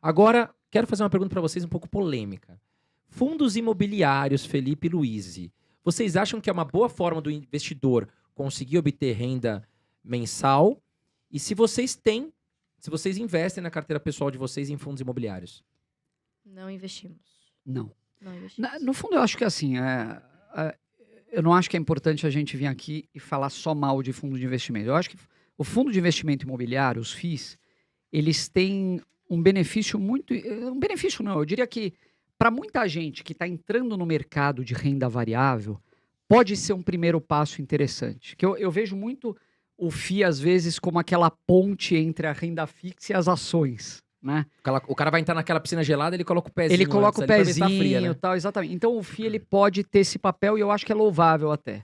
Agora, quero fazer uma pergunta para vocês um pouco polêmica. Fundos imobiliários, Felipe e Luiz, vocês acham que é uma boa forma do investidor conseguir obter renda mensal? E se vocês investem na carteira pessoal de vocês em fundos imobiliários? Não investimos. Não. Não investimos. No fundo, eu acho que assim, eu não acho que é importante a gente vir aqui e falar só mal de fundo de investimento. Eu acho que o fundo de investimento imobiliário, os FIIs, eles têm um benefício muito... Um benefício não, eu diria que para muita gente que está entrando no mercado de renda variável, pode ser um primeiro passo interessante. Que eu vejo muito o FII, às vezes, como aquela ponte entre a renda fixa e as ações, né? O cara vai entrar naquela piscina gelada, ele coloca o pezinho. Ele coloca o pezinho fria, né? e tal, exatamente. Então, o FII ele pode ter esse papel e eu acho que é louvável até.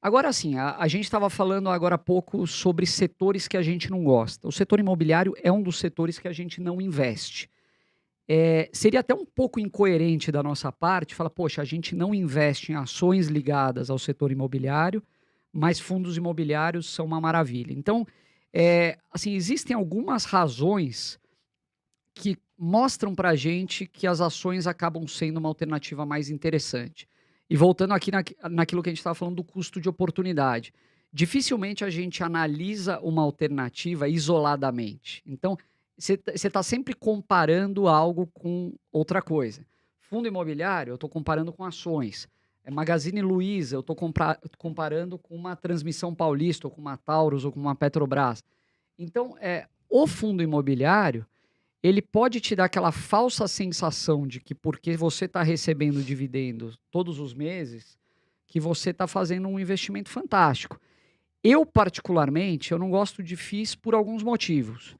Agora, assim, a gente estava falando agora há pouco sobre setores que a gente não gosta. O setor imobiliário é um dos setores que a gente não investe. Seria até um pouco incoerente da nossa parte falar, poxa, a gente não investe em ações ligadas ao setor imobiliário, mas fundos imobiliários são uma maravilha. Então, assim, existem algumas razões que mostram para a gente que as ações acabam sendo uma alternativa mais interessante. E voltando aqui naquilo que a gente estava falando do custo de oportunidade. Dificilmente a gente analisa uma alternativa isoladamente. Então, você está sempre comparando algo com outra coisa. Fundo imobiliário, eu estou comparando com ações. Magazine Luiza, eu estou comparando com uma Transmissão Paulista, ou com uma Taurus, ou com uma Petrobras. Então, o fundo imobiliário, ele pode te dar aquela falsa sensação de que porque você está recebendo dividendos todos os meses, que você está fazendo um investimento fantástico. Eu, particularmente, eu não gosto de FIIs por alguns motivos.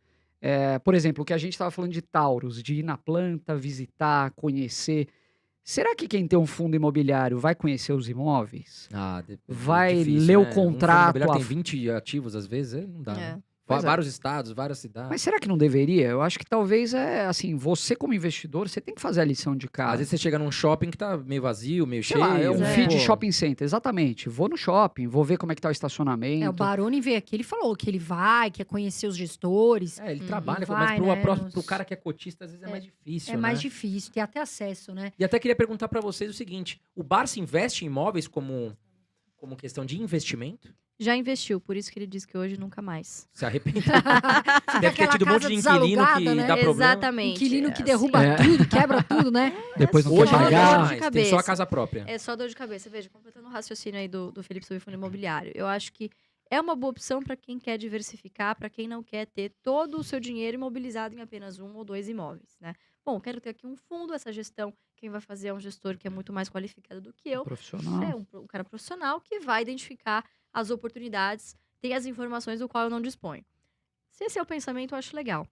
Por exemplo, o que a gente estava falando de Taurus, de ir na planta, visitar, conhecer. Será que quem tem um fundo imobiliário vai conhecer os imóveis? Vai difícil, ler né? o contrato? Um fundo imobiliário tem 20 ativos, às vezes, não dá. Né? Vários estados, várias cidades. Mas será que não deveria? Eu acho que talvez assim, você como investidor, você tem que fazer a lição de casa. Às vezes você chega num shopping que tá meio vazio, meio cheio. Lá, é um FII de shopping center, exatamente. Vou no shopping, vou ver como é que tá o estacionamento. O Baroni veio aqui, ele falou que ele quer conhecer os gestores. Ele trabalha, vai, mas pro cara que é cotista, às vezes é mais difícil, né? Mais difícil, ter até acesso, né? E até queria perguntar para vocês o seguinte, o Barça investe em imóveis como questão de investimento? Já investiu, por isso que ele diz que hoje nunca mais. Se arrependeu. Deve ter tido um monte de inquilino que dá problema. Exatamente. Inquilino que derruba tudo, quebra tudo, né? Depois não hoje quer pagar. Tem só a casa própria. É só dor de cabeça. Veja, completando o raciocínio aí do Felipe sobre fundo imobiliário, eu acho que é uma boa opção para quem quer diversificar, para quem não quer ter todo o seu dinheiro imobilizado em apenas 1 ou 2 imóveis, né? Bom, quero ter aqui um fundo, essa gestão, quem vai fazer é um gestor que é muito mais qualificado do que eu. Profissional. Um cara profissional que vai identificar as oportunidades, tem as informações do qual eu não disponho. Se esse é o pensamento, eu acho legal.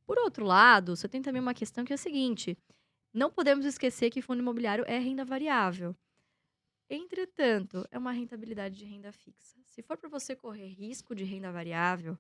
Por outro lado, você tem também uma questão que é a seguinte, não podemos esquecer que fundo imobiliário é renda variável. Entretanto, é uma rentabilidade de renda fixa. Se for para você correr risco de renda variável,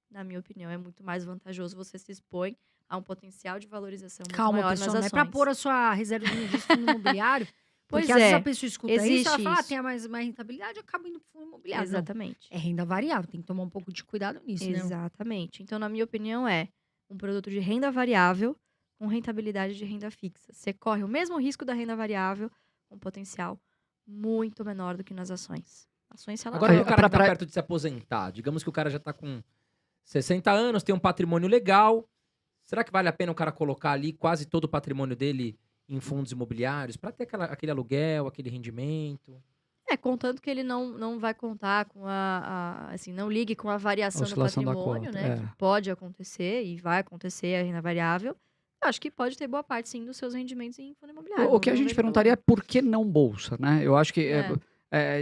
na minha opinião, é muito mais vantajoso você se expõe a um potencial de valorização muito maior nas ações. Não é para pôr a sua reserva de fundo imobiliário. Pois porque às vezes a pessoa escuta isso, ela fala, tem mais rentabilidade, acaba indo para o fundo imobiliário. Exatamente. Não, é renda variável, tem que tomar um pouco de cuidado nisso, né? Exatamente. Então, na minha opinião, é um produto de renda variável com rentabilidade de renda fixa. Você corre o mesmo risco da renda variável com potencial muito menor do que nas ações. Ações, sei lá. Agora, o cara tá perto de se aposentar. Digamos que o cara já tá com 60 anos, tem um patrimônio legal. Será que vale a pena o cara colocar ali quase todo o patrimônio dele em fundos imobiliários, para ter aquele aluguel, aquele rendimento? Contanto que ele não vai contar com assim, não ligue com a variação do patrimônio, né? Que pode acontecer e vai acontecer a renda variável. Eu acho que pode ter boa parte, sim, dos seus rendimentos em fundo imobiliário. O que a gente perguntaria é por que não bolsa, né? Eu acho que,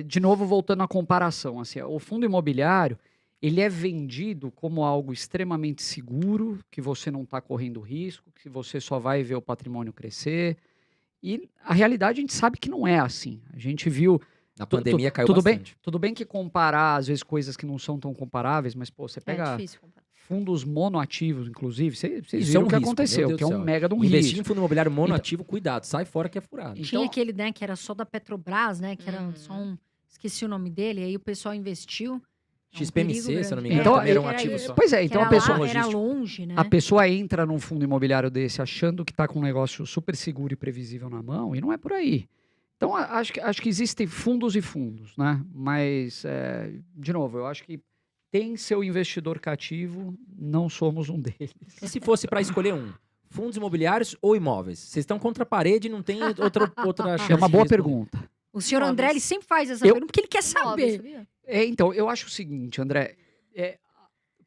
de novo, voltando à comparação, assim, o fundo imobiliário, ele é vendido como algo extremamente seguro, que você não está correndo risco, que você só vai ver o patrimônio crescer. E a realidade a gente sabe que não é assim. A gente viu... Na pandemia caiu bastante. Tudo bem que comparar, às vezes, coisas que não são tão comparáveis, mas, pô, você pega fundos monoativos, inclusive, vocês viram o que aconteceu, que é um mega de um risco. Investir em fundo imobiliário monoativo, cuidado, sai fora que é furado. Tinha aquele, né, que era só da Petrobras, né, que era só esqueci o nome dele, aí o pessoal investiu. XPMC, se eu não me engano, Então, também era um era ativo isso. só. Pois é, então a pessoa, Era longe, né? a pessoa entra num fundo imobiliário desse achando que está com um negócio super seguro e previsível na mão, e não é por aí. Então, acho que existem fundos e fundos, né? Mas, de novo, eu acho que tem seu investidor cativo, não somos um deles. E se fosse para escolher um? Fundos imobiliários ou imóveis? Vocês estão contra a parede e não tem outra chance. É uma de boa responder. pergunta. O senhor Imóveis. André, ele sempre faz essa Eu- pergunta porque ele quer Imóveis, saber. sabia? Então, eu acho o seguinte, André.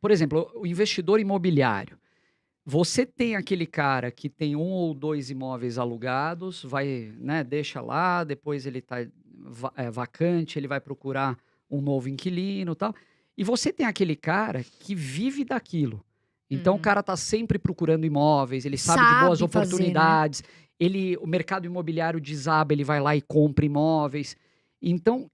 Por exemplo, o investidor imobiliário. Você tem aquele cara que tem 1 ou 2 imóveis alugados, vai, né, deixa lá, depois ele está vacante, ele vai procurar um novo inquilino e tal. E você tem aquele cara que vive daquilo. Então, o cara está sempre procurando imóveis, ele sabe de boas Sabe fazer, né? oportunidades, o mercado imobiliário desaba, ele vai lá e compra imóveis. Então,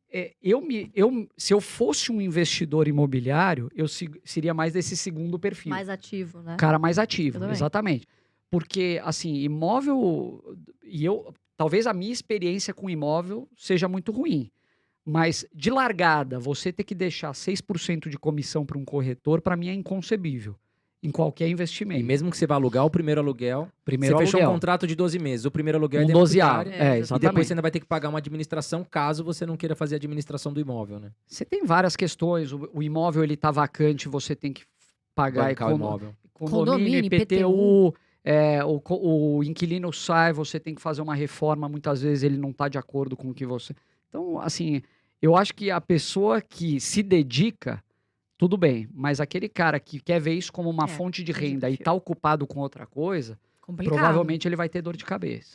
se eu fosse um investidor imobiliário, eu seria mais desse segundo perfil. Mais ativo, né? Cara mais Eu ativo, também. exatamente. Porque, assim, imóvel... talvez a minha experiência com imóvel seja muito ruim. Mas, de largada, você ter que deixar 6% de comissão para um corretor, para mim é inconcebível. Em qualquer E investimento. mesmo que você vá alugar o primeiro aluguel, Primeiro você fechou um aluguel. contrato de 12 meses. O primeiro aluguel é Um dozeavo. deficitário. E Exatamente. depois você ainda vai ter que pagar uma administração, caso você não queira fazer a administração do imóvel, né? Você tem várias questões. O imóvel, ele tá vacante, você tem que pagar Bancar o imóvel. condomínio, IPTU. O inquilino sai, você tem que fazer uma reforma. Muitas vezes ele não está de acordo com o que você... Então, assim, eu acho que a pessoa que se dedica, tudo bem. Mas aquele cara que quer ver isso como uma fonte de entendi o renda e perfil. está ocupado com outra coisa, Complicado. provavelmente ele vai ter dor de cabeça.